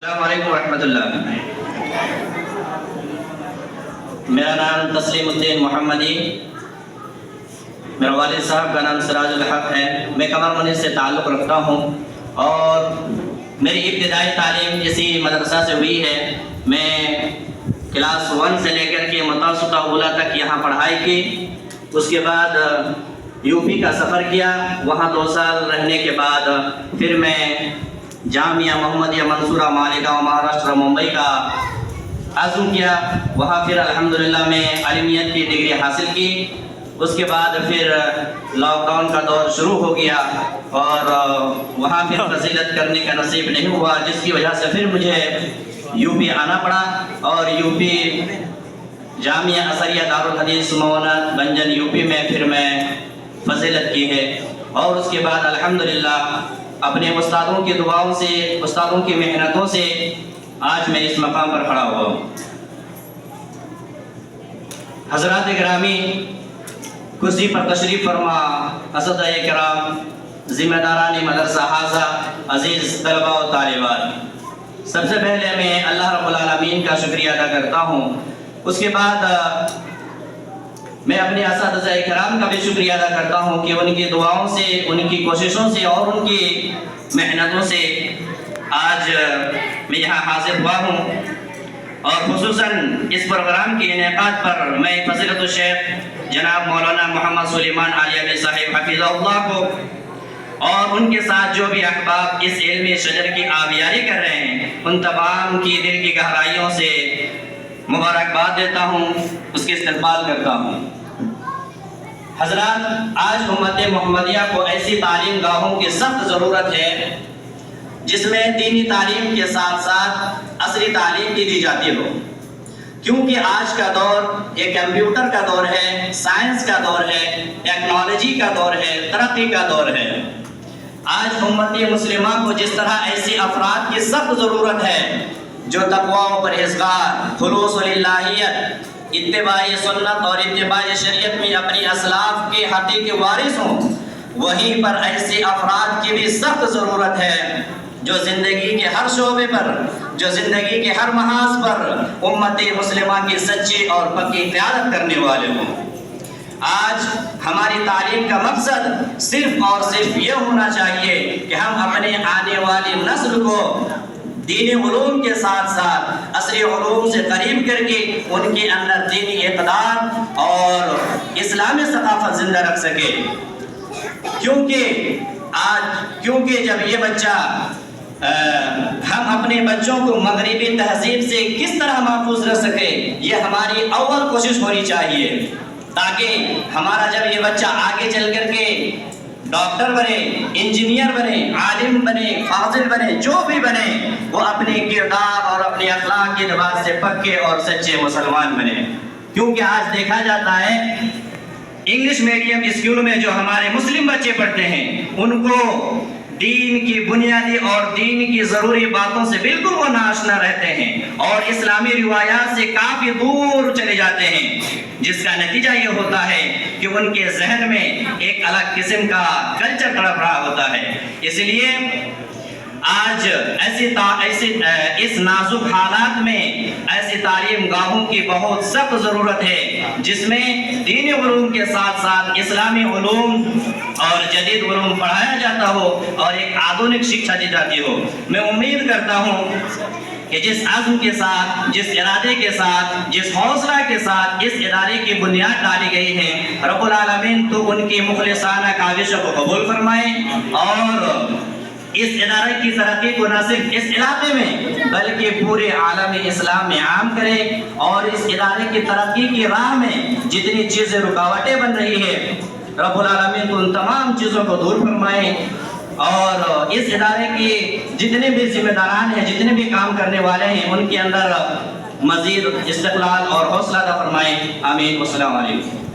السلام علیکم ورحمۃ اللہ۔ میرا نام تسلیم الدین محمدی، میرا والد صاحب کا نام سراج الحق ہے۔ میں قمر منیر سے تعلق رکھتا ہوں اور میری ابتدائی تعلیم اسی مدرسہ سے ہوئی ہے۔ میں کلاس 1 سے لے کر کے متوسطہ اولیٰ تک یہاں پڑھائی کی۔ اس کے بعد یو پی کا سفر کیا، وہاں 2 سال رہنے کے بعد پھر میں جامعہ محمدیہ منصورہ مالیگاؤں مہاراشٹر ممبئی کا عزم کیا۔ وہاں پھر الحمدللہ میں علمیت کی ڈگری حاصل کی۔ اس کے بعد پھر لاک ڈاؤن کا دور شروع ہو گیا اور وہاں پھر فضیلت کرنے کا نصیب نہیں ہوا، جس کی وجہ سے پھر مجھے یو پی آنا پڑا اور یو پی جامعہ اثریہ دارالحدیث مونت بنجن یو پی میں پھر میں فضیلت کی ہے۔ اور اس کے بعد الحمدللہ اپنے استادوں کی دعاؤں سے، استادوں کی محنتوں سے آج میں اس مقام پر کھڑا ہوا ہوں۔ حضرات گرامی، کرسی پر تشریف فرما اساتذہ کرام، ذمہ داران مدرسہ حاضہ، عزیز طلباء و طالبات، سب سے پہلے میں اللہ رب العالمین کا شکریہ ادا کرتا ہوں۔ اس کے بعد میں اپنے اساتذہ کرام کا بھی شکریہ ادا کرتا ہوں کہ ان کی دعاؤں سے، ان کی کوششوں سے اور ان کی محنتوں سے آج میں یہاں حاضر ہوا ہوں۔ اور خصوصاً اس پروگرام کے انعقاد پر میں فضیلت الشیخ جناب مولانا محمد سلیمان عالیہ صاحب حفظہ اللہ کو اور ان کے ساتھ جو بھی احباب اس علمی شجر کی آبیاری کر رہے ہیں، ان تمام کی دل کی گہرائیوں سے مبارکباد دیتا ہوں، اس کے استقبال کرتا ہوں۔ حضرات، آج امت محمدیہ کو ایسی تعلیم گاہوں کی سخت ضرورت ہے جس میں دینی تعلیم کے ساتھ ساتھ عصری تعلیم بھی دی جاتی ہو، کیونکہ آج کا دور ایک کمپیوٹر کا دور ہے، سائنس کا دور ہے، ٹیکنالوجی کا دور ہے، ترقی کا دور ہے۔ آج امت مسلمہ کو جس طرح ایسی افراد کی سخت ضرورت ہے جو تقوی و پرہیزگار، خلوص و للہیت، اتباع سنت اور اتباع شریعت میں اپنی اسلاف کے حقیقی وارث ہوں، وہیں پر ایسے افراد کی بھی سخت ضرورت ہے جو زندگی کے ہر شعبے پر، جو زندگی کے ہر محاذ پر امت مسلمہ کی سچی اور پکی قیادت کرنے والے ہوں۔ آج ہماری تعلیم کا مقصد صرف اور صرف یہ ہونا چاہیے کہ ہم اپنے آنے والی نسل کو دینی علوم کے ساتھ ساتھ عصری علوم سے قریب کر کے ان کے اندر دینی اقدار اور اسلامی ثقافت زندہ رکھ سکے، کیونکہ جب یہ بچہ ہم اپنے بچوں کو مغربی تہذیب سے کس طرح محفوظ رکھ سکے، یہ ہماری اول کوشش ہونی چاہیے، تاکہ ہمارا جب یہ بچہ آگے چل کر کے ڈاکٹر بنے، انجینئر بنے، عالم بنے، فاضل بنے، جو بھی بنے، وہ اپنے کردار اور اپنے اخلاق کے اعتبار سے پکے اور سچے مسلمان بنے۔ کیونکہ آج دیکھا جاتا ہے انگلش میڈیم اسکول میں جو ہمارے مسلم بچے پڑھتے ہیں، ان کو دین کی بنیادی اور دین کی ضروری باتوں سے بالکل وہ ناآشنا رہتے ہیں اور اسلامی روایات سے کافی دور چلے جاتے ہیں، جس کا نتیجہ یہ ہوتا ہے کہ ان کے ذہن میں ایک الگ قسم کا کلچر تڑپ رہا ہوتا ہے۔ اس لیے آج اس نازک حالات میں ایسی تعلیم گاہوں کی بہت سخت ضرورت ہے جس میں دینی علوم کے ساتھ ساتھ اسلامی علوم اور جدید علوم پڑھایا جاتا ہو اور ایک آدھونک شکشا دی جاتی ہو۔ میں امید کرتا ہوں کہ جس عزم کے ساتھ، جس ارادے کے ساتھ، جس حوصلہ کے ساتھ اس ادارے کی بنیاد ڈالی گئی ہے، رب العالمین تو ان کی مخلصانہ کاوشوں کو قبول فرمائے اور اس ادارے کی ترقی کو نہ صرف اس علاقے میں بلکہ پورے عالم اسلام میں عام کرے، اور اس ادارے کی ترقی کی راہ میں جتنی چیزیں رکاوٹیں بن رہی ہے، رب العالمین تو ان تمام چیزوں کو دور فرمائے اور اس ادارے کی جتنے بھی ذمہ داران ہیں، جتنے بھی کام کرنے والے ہیں، ان کے اندر مزید استقلال اور حوصلہ عطا فرمائے۔ آمین۔ السلام علیکم۔